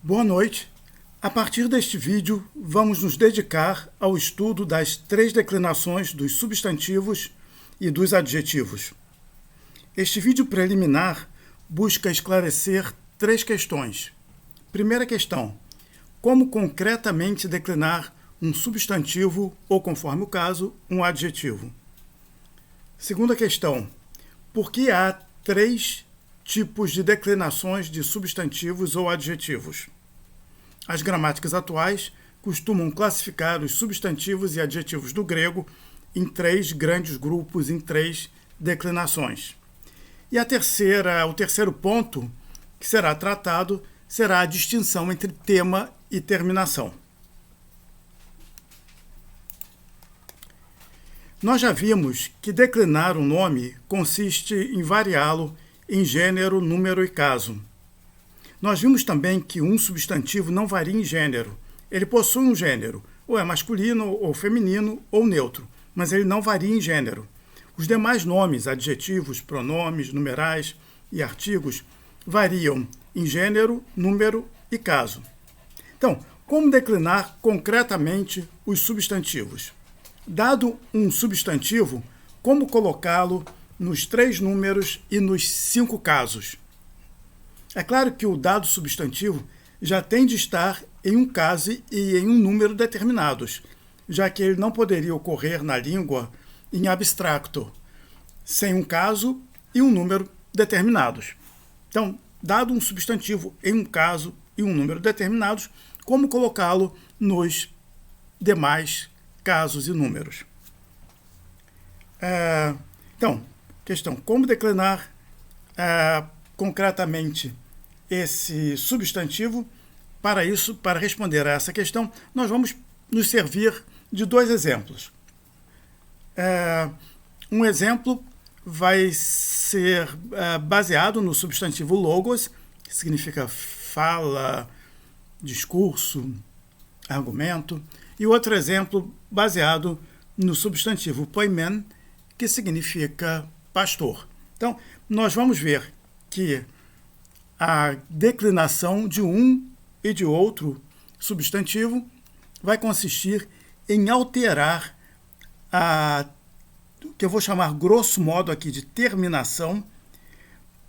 Boa noite. A partir deste vídeo, vamos nos dedicar ao estudo das três declinações dos substantivos e dos adjetivos. Este vídeo preliminar busca esclarecer três questões. Primeira questão: como concretamente declinar um substantivo ou, conforme o caso, um adjetivo? Segunda questão: por que há três tipos de declinações de substantivos ou adjetivos? As gramáticas atuais costumam classificar os substantivos e adjetivos do grego em três grandes grupos, em três declinações. E o terceiro ponto que será tratado será a distinção entre tema e terminação. Nós já vimos que declinar um nome consiste em variá-lo em gênero, número e caso. Nós vimos também que um substantivo não varia em gênero. Ele possui um gênero, ou é masculino, ou feminino, ou neutro, mas ele não varia em gênero. Os demais nomes, adjetivos, pronomes, numerais e artigos variam em gênero, número e caso. Então, como declinar concretamente os substantivos? Dado um substantivo, como colocá-lo nos três números e nos 5 casos? É claro que o dado substantivo já tem de estar em um caso e em um número determinados, já que ele não poderia ocorrer na língua em abstracto, sem um caso e um número determinados. Então, dado um substantivo em um caso e um número determinados, como colocá-lo nos demais casos e números? Então, questão: como declinar concretamente esse substantivo? Para isso, para responder a essa questão, nós vamos nos servir de dois exemplos. Um exemplo vai ser baseado no substantivo logos, que significa fala, discurso, argumento, e outro exemplo baseado no substantivo poimen, que significa pastor. Então, nós vamos ver que a declinação de um e de outro substantivo vai consistir em alterar o que eu vou chamar grosso modo aqui de terminação,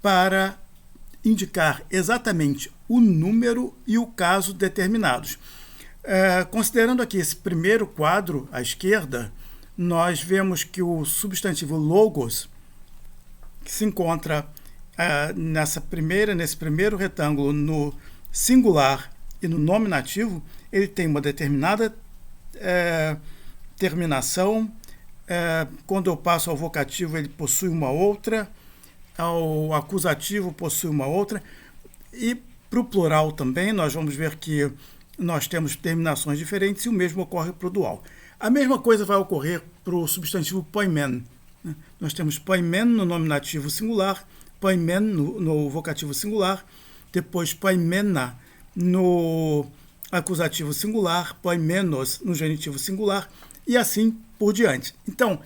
para indicar exatamente o número e o caso determinados. Considerando aqui esse primeiro quadro à esquerda, nós vemos que o substantivo logos, que se encontra nesse primeiro retângulo no singular e no nominativo, ele tem uma determinada terminação. Quando eu passo ao vocativo, ele possui uma outra, ao acusativo possui uma outra, e para o plural também nós vamos ver que nós temos terminações diferentes e o mesmo ocorre para o dual. A mesma coisa vai ocorrer para o substantivo poimen. Nós temos poimen no nominativo singular, poimen no vocativo singular, depois poimena no acusativo singular, poimenos no genitivo singular, e assim por diante. Então,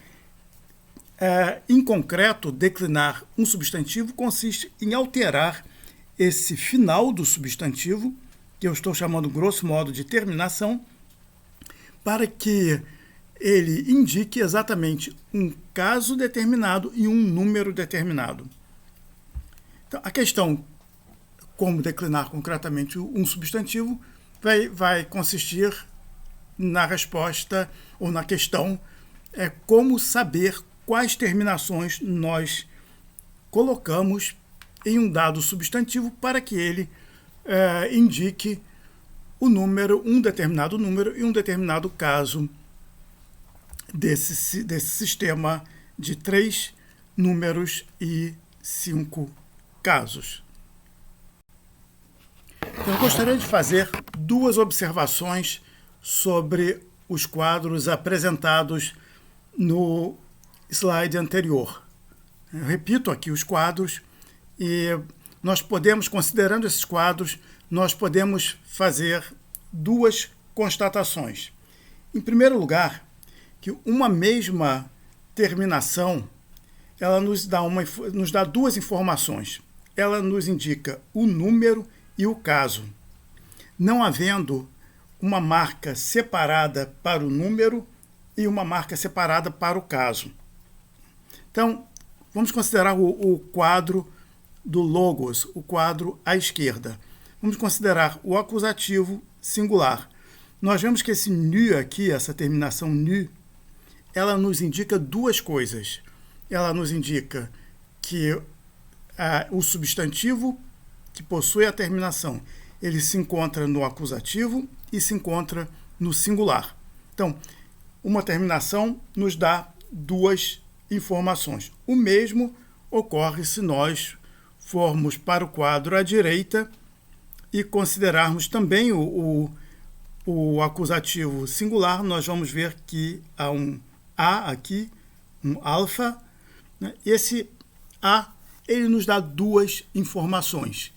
em concreto, declinar um substantivo consiste em alterar esse final do substantivo, que eu estou chamando grosso modo de terminação, para que ele indique exatamente um caso determinado e um número determinado. Então, a questão como declinar concretamente um substantivo vai consistir na resposta, ou na questão, como saber quais terminações nós colocamos em um dado substantivo para que ele indique o número, um determinado número e um determinado caso desse sistema de 3 números e 5 casos. Então, eu gostaria de fazer duas observações sobre os quadros apresentados no slide anterior. Eu repito aqui os quadros e nós podemos, considerando esses quadros, nós podemos fazer duas constatações. Em primeiro lugar, que uma mesma terminação, ela nos dá duas informações. Ela nos indica o número e o caso. não havendo uma marca separada para o número e uma marca separada para o caso. Então, vamos considerar o quadro do logos, o quadro à esquerda. Vamos considerar o acusativo singular. Nós vemos que esse nu aqui, essa terminação nu, ela nos indica duas coisas. Ela nos indica que o substantivo que possui a terminação, ele se encontra no acusativo e se encontra no singular. Então, uma terminação nos dá duas informações. O mesmo ocorre se nós formos para o quadro à direita e considerarmos também o acusativo singular. Nós vamos ver que há um A aqui, um alfa, né? Esse A, ele nos dá duas informações.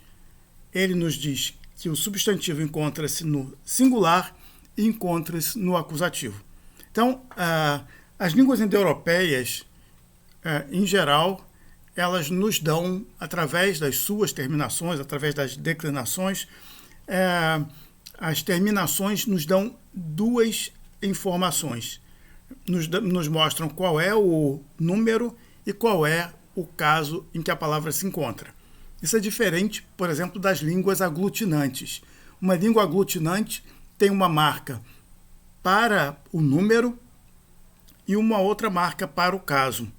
Ele nos diz que o substantivo encontra-se no singular e encontra-se no acusativo. Então, as línguas indo-europeias, em geral, elas nos dão, através das suas terminações, através das declinações, as terminações nos dão duas informações. Nos mostram qual é o número e qual é o caso em que a palavra se encontra. Isso é diferente, por exemplo, das línguas aglutinantes. Uma língua aglutinante tem uma marca para o número e uma outra marca para o caso.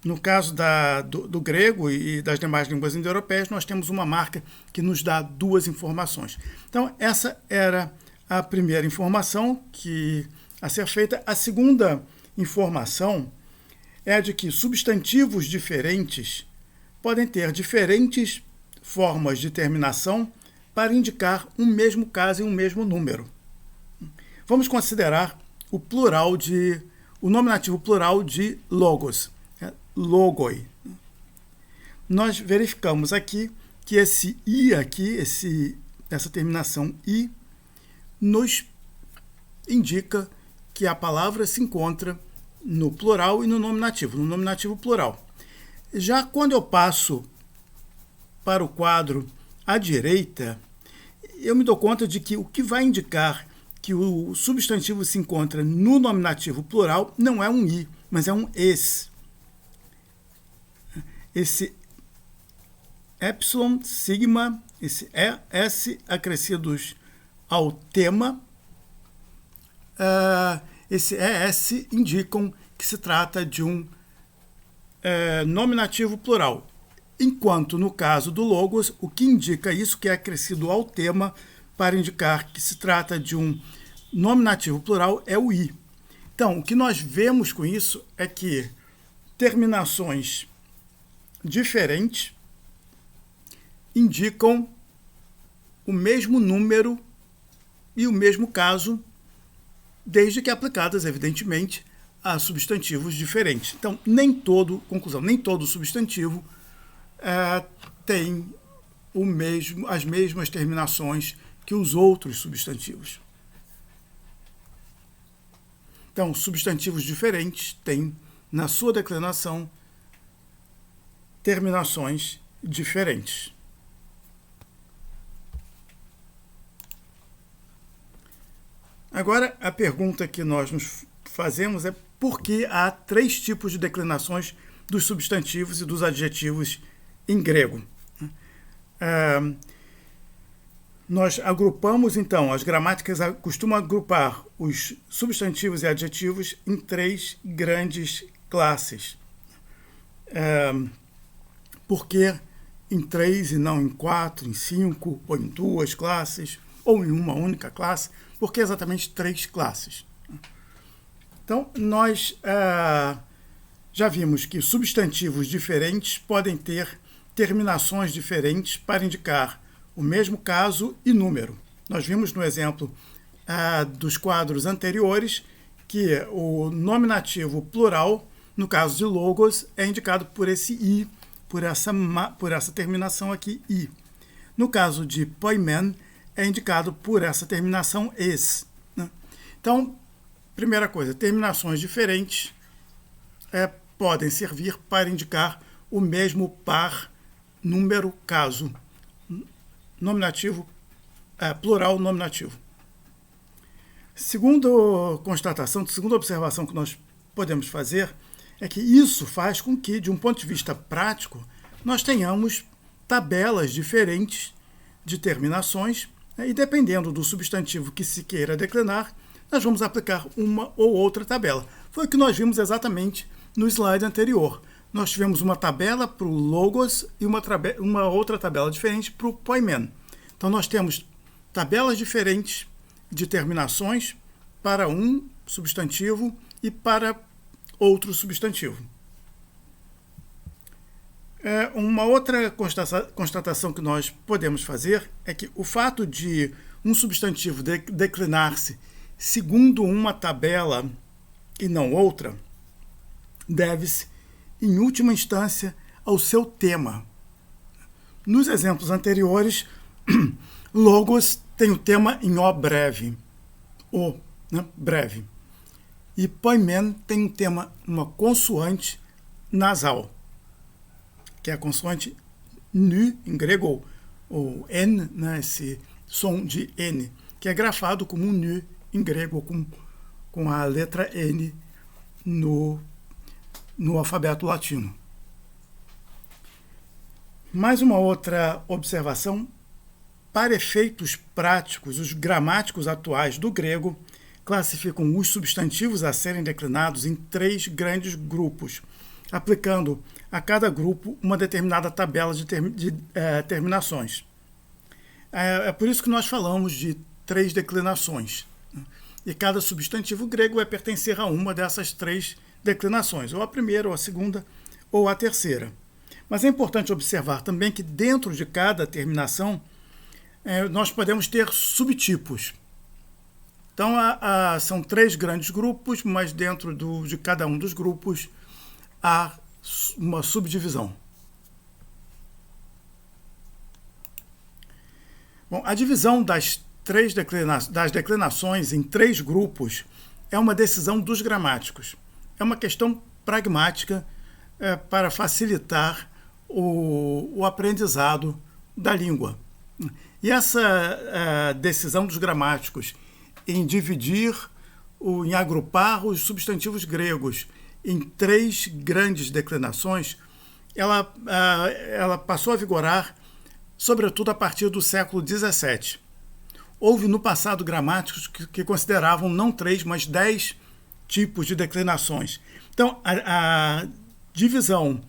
No caso do grego e das demais línguas indo-europeias, nós temos uma marca que nos dá duas informações. Então, essa era a primeira informação a ser feita. A segunda informação é a de que substantivos diferentes podem ter diferentes formas de terminação para indicar um mesmo caso e um mesmo número. Vamos considerar o nominativo plural de logos, logoi. Nós verificamos aqui que esse i aqui, essa terminação i, nos indica que a palavra se encontra no plural e no nominativo plural. Já quando eu passo para o quadro à direita, eu me dou conta de que o que vai indicar que o substantivo se encontra no nominativo plural não é um i, mas é um es. Esse epsilon, sigma, esse s acrescidos ao tema, esse es indicam que se trata de um nominativo plural. Enquanto no caso do logos, o que indica isso, que é acrescido ao tema para indicar que se trata de um nominativo plural, é o i. Então, o que nós vemos com isso é que terminações diferentes indicam o mesmo número e o mesmo caso, desde que aplicadas, evidentemente, a substantivos diferentes. Então, nem todo substantivo tem as mesmas terminações que os outros substantivos. Então, substantivos diferentes têm, na sua declinação, terminações diferentes. Agora, a pergunta que nós nos fazemos é por que há três tipos de declinações dos substantivos e dos adjetivos em grego. Nós agrupamos, então, as gramáticas costumam agrupar os substantivos e adjetivos em três grandes classes. Por que em três e não em quatro, em cinco, ou em duas classes, ou em uma única classe? Por que exatamente três classes? Então, nós já vimos que substantivos diferentes podem ter terminações diferentes para indicar o mesmo caso e número. Nós vimos no exemplo dos quadros anteriores que o nominativo plural, no caso de logos, é indicado por esse i, por essa terminação aqui, i. No caso de poimen, é indicado por essa terminação es. Né? Então, primeira coisa, terminações diferentes podem servir para indicar o mesmo par, número, caso. Nominativo plural nominativo. Segunda constatação, segunda observação que nós podemos fazer é que isso faz com que, de um ponto de vista prático, nós tenhamos tabelas diferentes de terminações, e dependendo do substantivo que se queira declinar, nós vamos aplicar uma ou outra tabela. Foi o que nós vimos exatamente no slide anterior. Nós tivemos uma tabela para o logos e uma outra tabela diferente para o poimen. Então, nós temos tabelas diferentes de terminações para um substantivo e para outro substantivo. Uma outra constatação que nós podemos fazer é que o fato de um substantivo declinar-se segundo uma tabela e não outra, deve-se, em última instância, ao seu tema. Nos exemplos anteriores, logos tem o tema em O breve, breve. E poimen tem um tema, uma consoante nasal, que é a consoante N em grego, ou N, né, esse som de N, que é grafado como um N em grego, com a letra N no alfabeto latino. Mais uma outra observação: para efeitos práticos, os gramáticos atuais do grego classificam os substantivos a serem declinados em 3 grandes grupos, aplicando a cada grupo uma determinada tabela de terminações. É por isso que nós falamos de 3 declinações. E cada substantivo grego vai pertencer a uma dessas 3 declinações, ou a primeira, ou a segunda, ou a terceira. Mas é importante observar também que dentro de cada terminação nós podemos ter subtipos. Então, são 3 grandes grupos, mas dentro de cada um dos grupos há uma subdivisão. Bom, a divisão das declinações em 3 grupos é uma decisão dos gramáticos. É uma questão pragmática para facilitar o aprendizado da língua. E essa decisão dos gramáticos em dividir, em agrupar os substantivos gregos em 3 grandes declinações, ela passou a vigorar, sobretudo a partir do século XVII. Houve no passado gramáticos que consideravam não 3, mas 10 tipos de declinações. Então, a divisão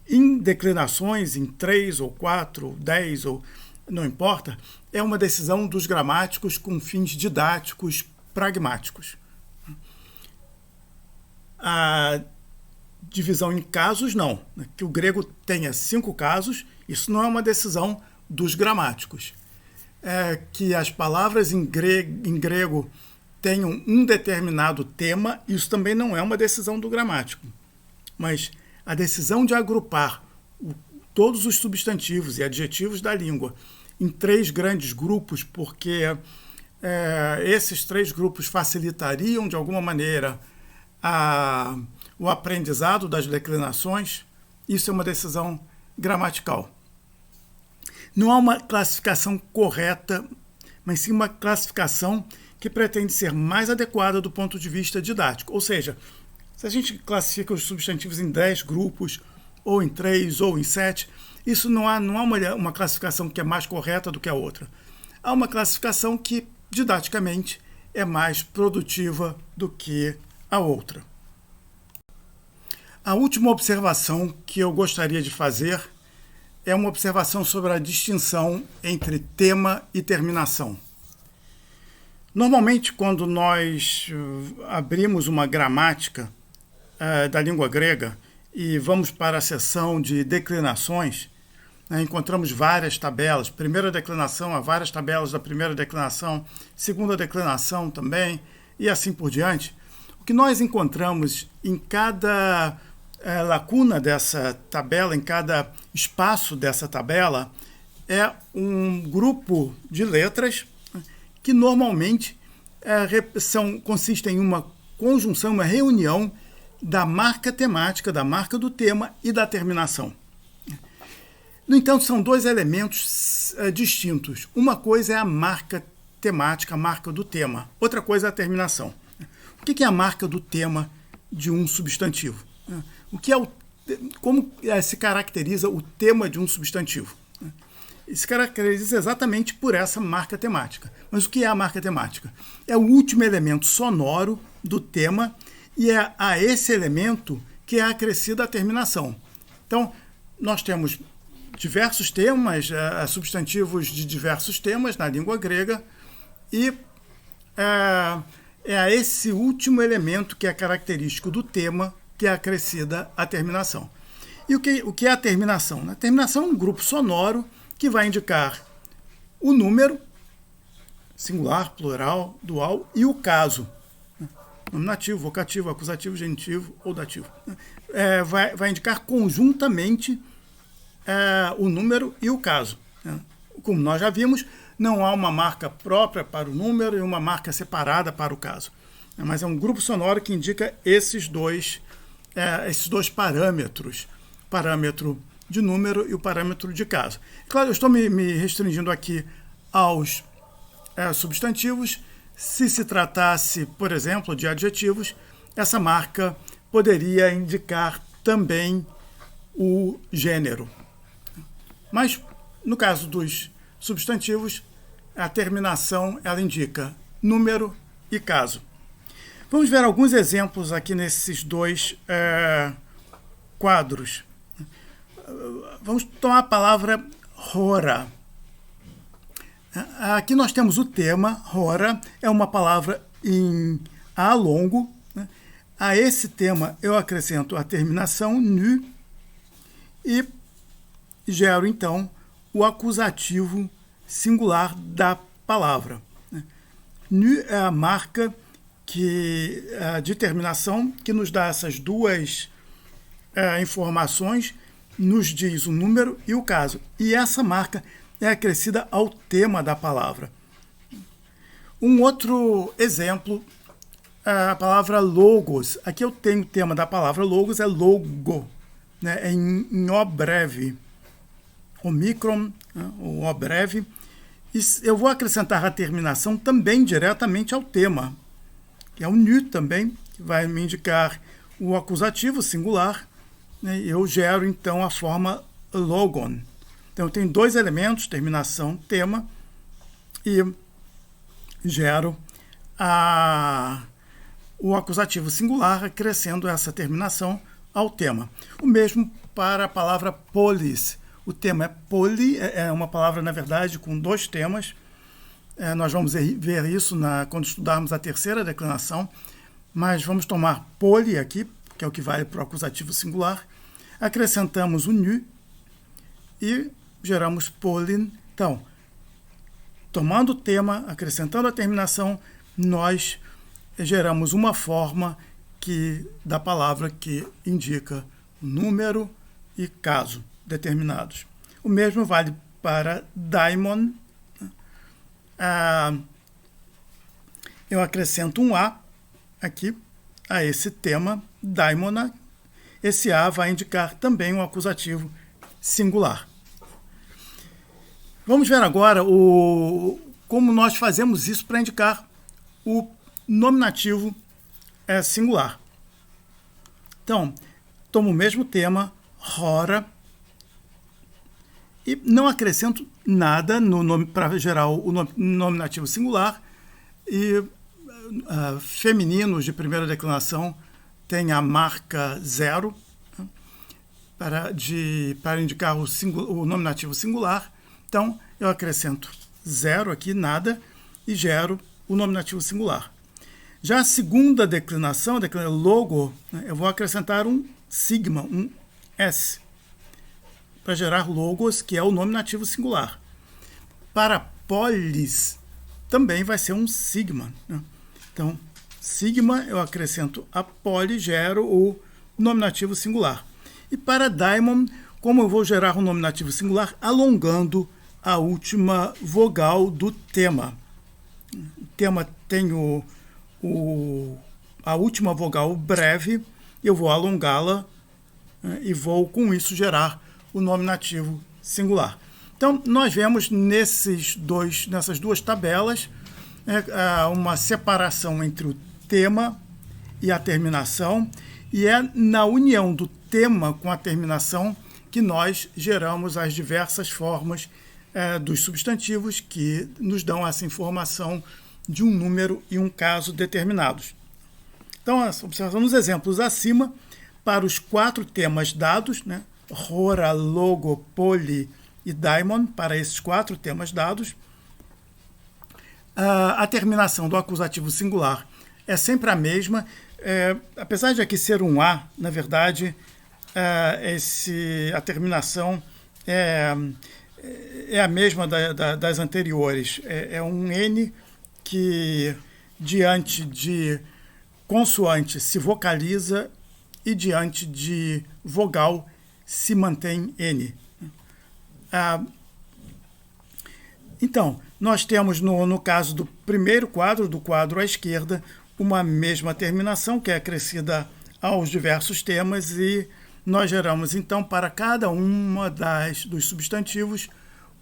em declinações, em 3 ou 4 ou 10, ou não importa, é uma decisão dos gramáticos com fins didáticos pragmáticos. A divisão em casos, não. Que o grego tenha 5 casos, isso não é uma decisão dos gramáticos. Que as palavras em grego tenham um determinado tema, isso também não é uma decisão do gramático. Mas a decisão de agrupar todos os substantivos e adjetivos da língua em 3 grandes grupos, porque esses 3 grupos facilitariam, de alguma maneira, o aprendizado das declinações, isso é uma decisão gramatical. Não há uma classificação correta, mas sim uma classificação que pretende ser mais adequada do ponto de vista didático. Ou seja, se a gente classifica os substantivos em 10 grupos, ou em 3, ou em 7, isso não há uma classificação que é mais correta do que a outra. Há uma classificação que, didaticamente, é mais produtiva do que a outra. A última observação que eu gostaria de fazer é uma observação sobre a distinção entre tema e terminação. Normalmente, quando nós abrimos uma gramática da língua grega e vamos para a seção de declinações, encontramos várias tabelas. Primeira declinação, há várias tabelas da primeira declinação, segunda declinação também, e assim por diante. O que nós encontramos em cada lacuna dessa tabela, em cada espaço dessa tabela, é um grupo de letras que normalmente consistem em uma conjunção, uma reunião da marca temática, da marca do tema e da terminação. No entanto, são dois elementos distintos. Uma coisa é a marca temática, a marca do tema. Outra coisa é a terminação. O que é a marca do tema de um substantivo? O que é como se caracteriza o tema de um substantivo? Se caracteriza exatamente por essa marca temática. Mas o que é a marca temática? É o último elemento sonoro do tema e é a esse elemento que é acrescida a terminação. Então, nós temos diversos temas, substantivos de diversos temas na língua grega e é a esse último elemento que é característico do tema que é acrescida a terminação. E o que é a terminação? A terminação é um grupo sonoro que vai indicar o número, singular, plural, dual, e o caso, nominativo, vocativo, acusativo, genitivo ou dativo. Vai indicar conjuntamente o número e o caso. Como nós já vimos, não há uma marca própria para o número e uma marca separada para o caso. Mas é um grupo sonoro que indica esses dois parâmetros, o parâmetro de número e o parâmetro de caso. Claro, eu estou me restringindo aqui aos substantivos. Se tratasse, por exemplo, de adjetivos, essa marca poderia indicar também o gênero. Mas, no caso dos substantivos, a terminação ela indica número e caso. Vamos ver alguns exemplos aqui nesses dois quadros. Vamos tomar a palavra hora. Aqui nós temos o tema, hora, é uma palavra em A longo. A esse tema eu acrescento a terminação nu e gero, então, o acusativo singular da palavra. Nu é a marca de terminação que nos dá essas duas informações, nos diz o número e o caso. E essa marca é acrescida ao tema da palavra. Um outro exemplo, a palavra logos. Aqui eu tenho o tema da palavra logos, é logo, né? É em O breve, omicron, ou O breve. E eu vou acrescentar a terminação também diretamente ao tema, que é o nu também, que vai me indicar o acusativo singular. Eu gero, então, a forma logon. Então, eu tenho dois elementos, terminação, tema, e gero o acusativo singular, acrescendo essa terminação ao tema. O mesmo para a palavra polis. O tema é poli, é uma palavra, na verdade, com dois temas. Nós vamos ver isso quando estudarmos a terceira declinação, mas vamos tomar poli aqui, que é o que vale para o acusativo singular, acrescentamos o nu e geramos polin. Então, tomando o tema, acrescentando a terminação, nós geramos uma forma da palavra que indica número e caso determinados. O mesmo vale para daimon. Eu acrescento um A aqui a esse tema, daimona. Esse A vai indicar também um acusativo singular. Vamos ver agora como nós fazemos isso para indicar o nominativo singular. Então, tomo o mesmo tema, hora, e não acrescento nada no nome para gerar o nominativo singular. E femininos de primeira declinação tem a marca 0 para indicar o nominativo singular. Então, eu acrescento 0 aqui, nada, e gero o nominativo singular. Já a segunda declinação, logo, eu vou acrescentar um sigma, um S, para gerar logos, que é o nominativo singular. Para polis, também vai ser um sigma. Então, sigma, eu acrescento a poli, gero o nominativo singular. E para daimon, como eu vou gerar um nominativo singular alongando a última vogal do tema. O tema tem a última vogal breve, eu vou alongá-la e vou, com isso, gerar o nominativo singular. Então, nós vemos nessas duas tabelas uma separação entre o tema e a terminação, e é na união do tema com a terminação que nós geramos as diversas formas dos substantivos que nos dão essa informação de um número e um caso determinados. Então, observando os exemplos acima, para os 4 temas dados, né, Rora, Logo, Poly e Daimon, para esses 4 temas dados, a terminação do acusativo singular é sempre a mesma, apesar de aqui ser um A, na verdade, a terminação é a mesma das anteriores. É um N que, diante de consoante, se vocaliza e, diante de vogal, se mantém N. Então, nós temos, no caso do primeiro quadro, do quadro à esquerda, uma mesma terminação, que é acrescida aos diversos temas, e nós geramos, então, para cada uma dos substantivos,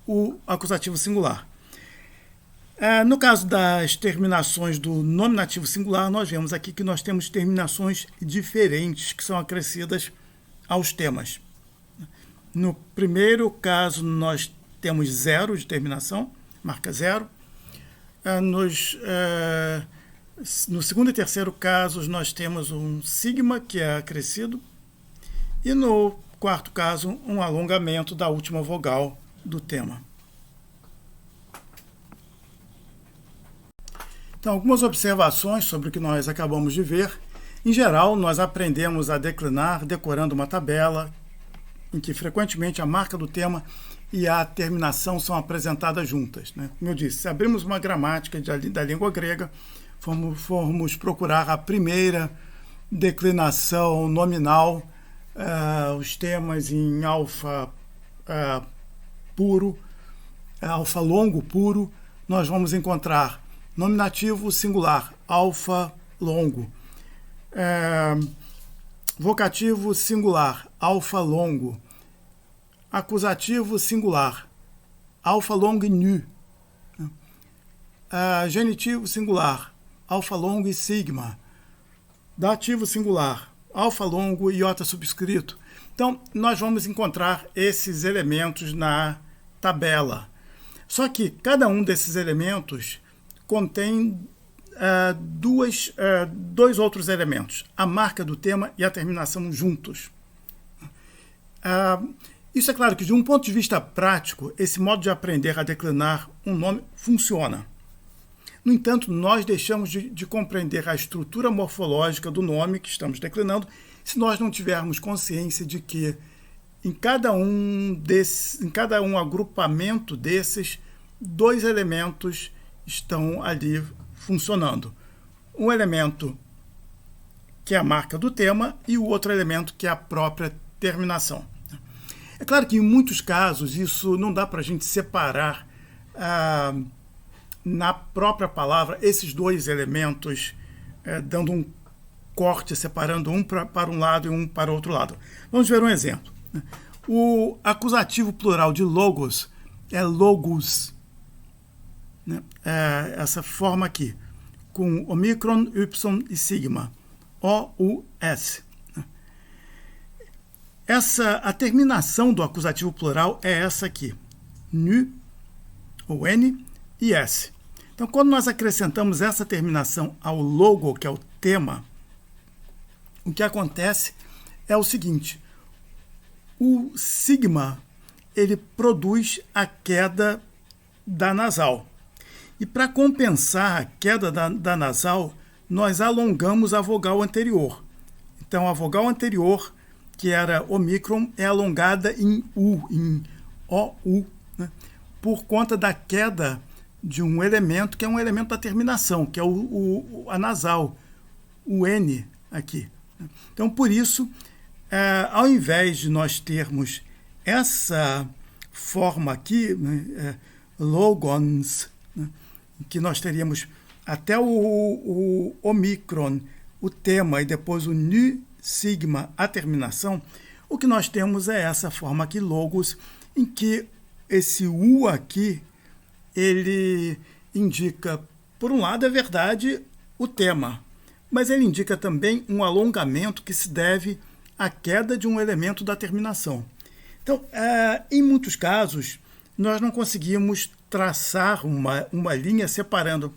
o acusativo singular. No caso das terminações do nominativo singular, nós vemos aqui que nós temos terminações diferentes que são acrescidas aos temas. No primeiro caso, nós temos 0 de terminação, marca 0. No segundo e terceiro casos, nós temos um sigma, que é acrescido, e no quarto caso, um alongamento da última vogal do tema. Então, algumas observações sobre o que nós acabamos de ver. Em geral, nós aprendemos a declinar decorando uma tabela em que frequentemente a marca do tema e a terminação são apresentadas juntas, né? Como eu disse, se abrimos uma gramática da língua grega, formos procurar a primeira declinação nominal, os temas em alfa puro, alfa longo puro, nós vamos encontrar nominativo singular, alfa longo. Vocativo singular, alfa longo. Acusativo singular, alfa longo e nu. Genitivo singular, alfa longo e sigma. Dativo singular, alfa longo e iota subscrito. Então, nós vamos encontrar esses elementos na tabela. Só que cada um desses elementos contém dois outros elementos, a marca do tema e a terminação juntos. Isso é claro que, de um ponto de vista prático, esse modo de aprender a declinar um nome funciona. No entanto, nós deixamos de compreender a estrutura morfológica do nome que estamos declinando se nós não tivermos consciência de que em cada um agrupamento desses, 2 elementos estão ali funcionando. Um elemento que é a marca do tema e o outro elemento que é a própria terminação. É claro que em muitos casos isso não dá para a gente separar na própria palavra esses 2 elementos, dando um corte, separando um para um lado e um para o outro lado. Vamos ver um exemplo. O acusativo plural de logos é logos, né? Essa forma aqui, com omicron, y e sigma, O-U-S. A terminação do acusativo plural é essa aqui, nu, ou N, e S. Então, quando nós acrescentamos essa terminação ao logo, que é o tema, o que acontece é o seguinte: o sigma, ele produz a queda da nasal. E para compensar a queda da nasal, nós alongamos a vogal anterior. Então, a vogal anterior, que era omicron, é alongada em U, em OU, né? Por conta da queda de um elemento que é um elemento da terminação, que é a nasal, o N aqui. Então, por isso, ao invés de nós termos essa forma aqui, né, logons, né, que nós teríamos até o omicron, o tema, e depois o nu, sigma, a terminação, o que nós temos é essa forma aqui, logos, em que esse U aqui, ele indica, por um lado, é verdade, o tema, mas ele indica também um alongamento que se deve à queda de um elemento da terminação. Então, em muitos casos, nós não conseguimos traçar uma linha separando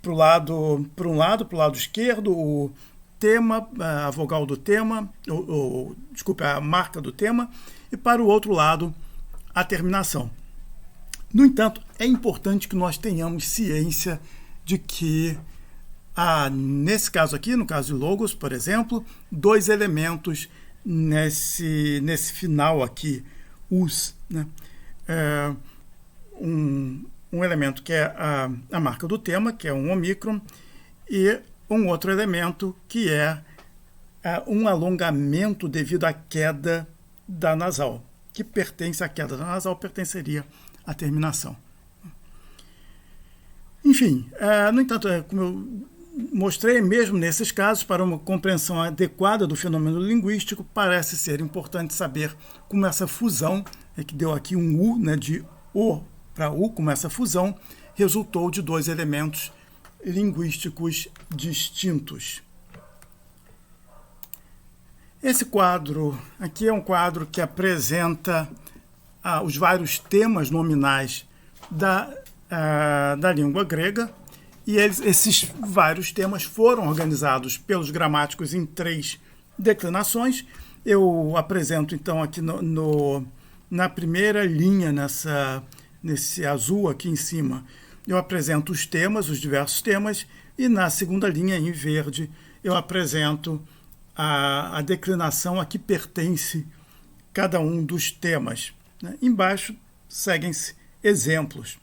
para um lado esquerdo, o tema, a vogal do tema, desculpe, a marca do tema, e para o outro lado, a terminação. No entanto, é importante que nós tenhamos ciência de que, nesse caso aqui, no caso de logos, por exemplo, dois elementos nesse final aqui, os, né? Um elemento que é a marca do tema, que é um ômicron, e um outro elemento que é um alongamento devido à queda da nasal, que pertence à queda da nasal, pertenceria à terminação. Enfim, no entanto, como eu mostrei, mesmo nesses casos, para uma compreensão adequada do fenômeno linguístico, parece ser importante saber como essa fusão, que deu aqui um U, né, de O para U, como essa fusão resultou de dois elementos linguísticos distintos. Esse quadro aqui é um quadro que apresenta os vários temas nominais da língua grega, e esses vários temas foram organizados pelos gramáticos em 3 declinações. Eu apresento, então, aqui na primeira linha, nesse azul aqui em cima, eu apresento os temas, os diversos temas, e na segunda linha, em verde, eu apresento a declinação a que pertence cada um dos temas. Embaixo seguem-se exemplos.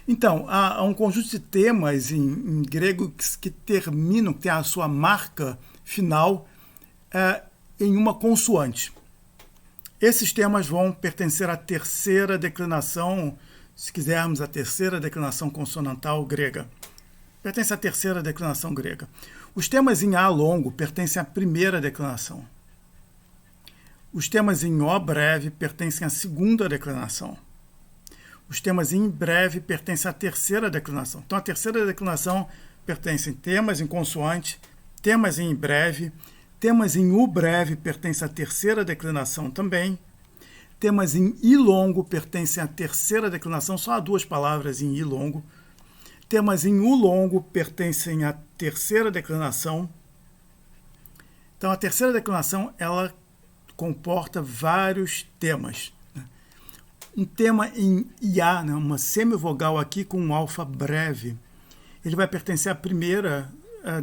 Então, há um conjunto de temas em grego que terminam, que tem a sua marca final em uma consoante. Esses temas vão pertencer à terceira declinação, se quisermos, a terceira declinação consonantal grega. Pertence à terceira declinação grega. Os temas em A longo pertencem à primeira declinação. Os temas em O breve pertencem à segunda declinação. Os temas em breve pertencem à terceira declinação. Então, a terceira declinação pertencem temas em consoante, temas em breve, temas em U breve pertencem à terceira declinação também, temas em I longo pertencem à terceira declinação, só há 2 palavras em I longo, temas em U longo pertencem à terceira declinação. Então, a terceira declinação, ela comporta vários temas. Um tema em IA, né, uma semivogal aqui com um alfa breve, ele vai pertencer à primeira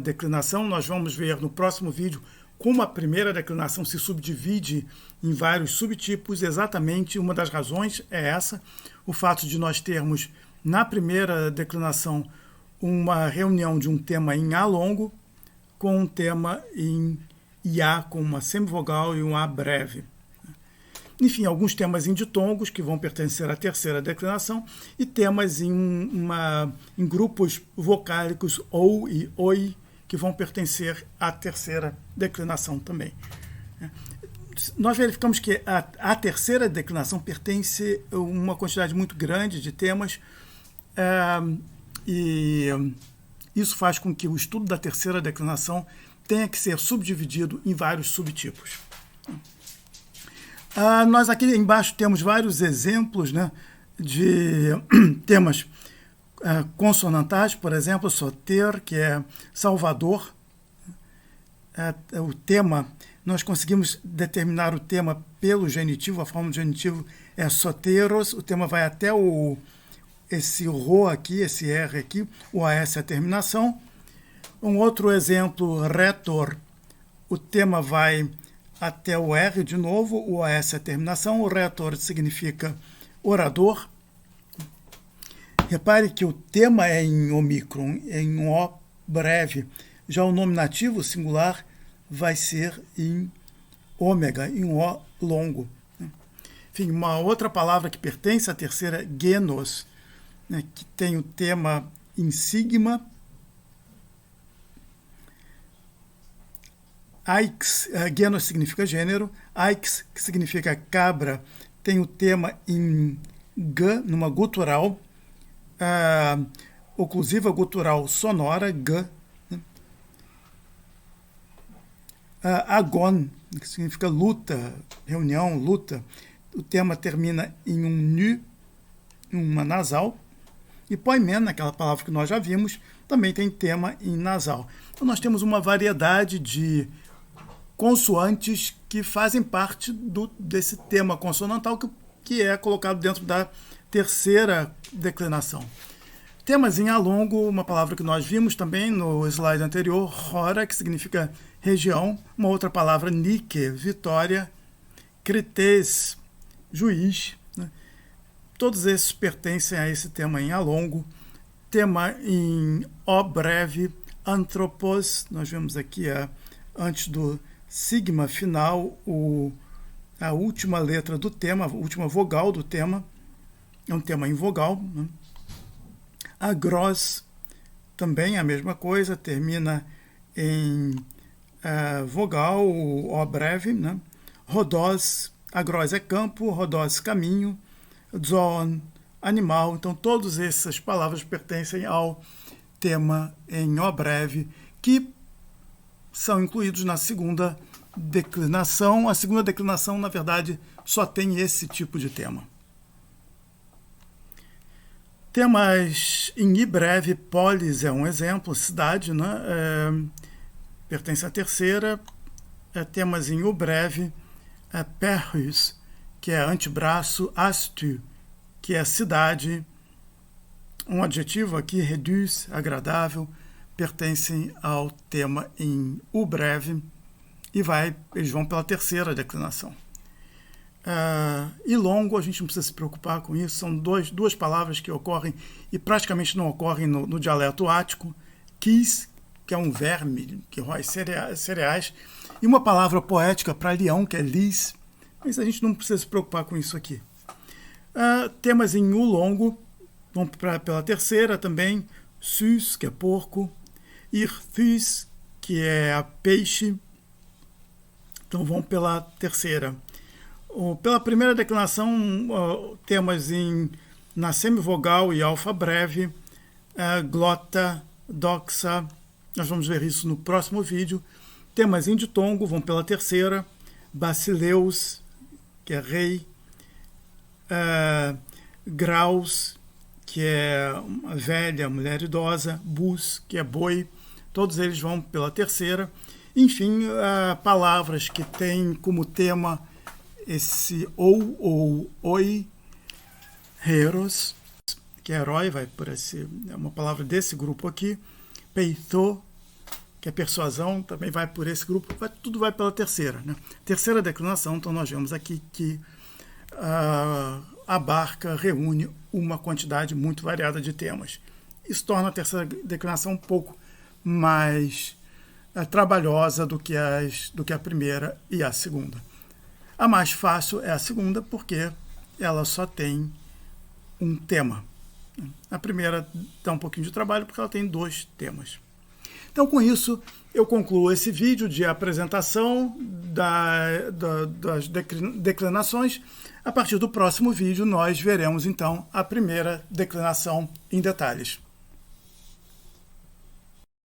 declinação. Nós vamos ver no próximo vídeo como a primeira declinação se subdivide em vários subtipos. Exatamente uma das razões é essa, o fato de nós termos na primeira declinação uma reunião de um tema em A longo com um tema em IA com uma semivogal e um A breve. Enfim, alguns temas em ditongos, que vão pertencer à terceira declinação, e temas em grupos vocálicos OU e OI, que vão pertencer à terceira declinação também. Nós verificamos que a terceira declinação pertence a uma quantidade muito grande de temas, e isso faz com que o estudo da terceira declinação tenha que ser subdividido em vários subtipos. Nós aqui embaixo temos vários exemplos, né, de temas consonantais, por exemplo, soter, que é Salvador. O tema, nós conseguimos determinar o tema pelo genitivo, a forma do genitivo é soteros, o tema vai até esse ro aqui, esse R aqui, o AS é a terminação. Um outro exemplo, retor, o tema vai até o R de novo, o AS é a terminação, o retor significa orador. Repare que o tema é em ômicron, em O breve, já o nominativo singular vai ser em ômega, em O longo. Enfim, uma outra palavra que pertence à terceira, genos, né, que tem o tema em sigma. Aix, genus significa gênero, aix, que significa cabra, tem o tema em g, numa gutural, oclusiva gutural sonora, g. Né? Agon, que significa luta, reunião, luta, o tema termina em um nu, uma nasal. E poimen, aquela palavra que nós já vimos, também tem tema em nasal. Então nós temos uma variedade de consoantes que fazem parte desse tema consonantal que é colocado dentro da terceira declinação. Temas em alongo, uma palavra que nós vimos também no slide anterior, hora, que significa região, uma outra palavra, nike, vitória, krites, juiz. Né? Todos esses pertencem a esse tema em alongo. Tema em o breve, anthropos, nós vemos aqui antes do sigma final, a última letra do tema, a última vogal do tema, é um tema em vogal. Né? Agros, também a mesma coisa, termina em vogal, o breve. Né? Rodós, agros é campo, rodós caminho, zoon, animal. Então todas essas palavras pertencem ao tema em o breve, que são incluídos na segunda declinação. A segunda declinação, na verdade, só tem esse tipo de tema. Temas em i breve, polis é um exemplo, cidade, né? Pertence à terceira. Temas em u breve, perrus, que é antebraço, astu, que é cidade. Um adjetivo aqui, reduz, agradável, pertencem ao tema em u breve e eles vão pela terceira declinação. E longo, a gente não precisa se preocupar com isso, são duas palavras que ocorrem e praticamente não ocorrem no dialeto ático. Quis, que é um verme que rói cereais, e uma palavra poética para leão, que é lis, mas a gente não precisa se preocupar com isso aqui. Temas em u longo vão pela terceira também, sus, que é porco, irthus, que é peixe, então vão pela terceira. Pela primeira declinação, temas na semivogal e alfa breve, glota, doxa, nós vamos ver isso no próximo vídeo. Temas em ditongo vão pela terceira, basileus, que é rei, graus, que é uma velha, mulher idosa, bus, que é boi, todos eles vão pela terceira. Enfim, palavras que têm como tema esse ou oi, heros, que é herói, vai por é uma palavra desse grupo aqui, peitho, que é persuasão, também vai por esse grupo, tudo vai pela terceira. Né? Terceira declinação, então nós vemos aqui que abarca, reúne uma quantidade muito variada de temas. Isso torna a terceira declinação um pouco mais trabalhosa do que a primeira e a segunda. A mais fácil é a segunda, porque ela só tem um tema. A primeira dá um pouquinho de trabalho, porque ela tem 2 temas. Então, com isso, eu concluo esse vídeo de apresentação das declinações. A partir do próximo vídeo, nós veremos, então, a primeira declinação em detalhes.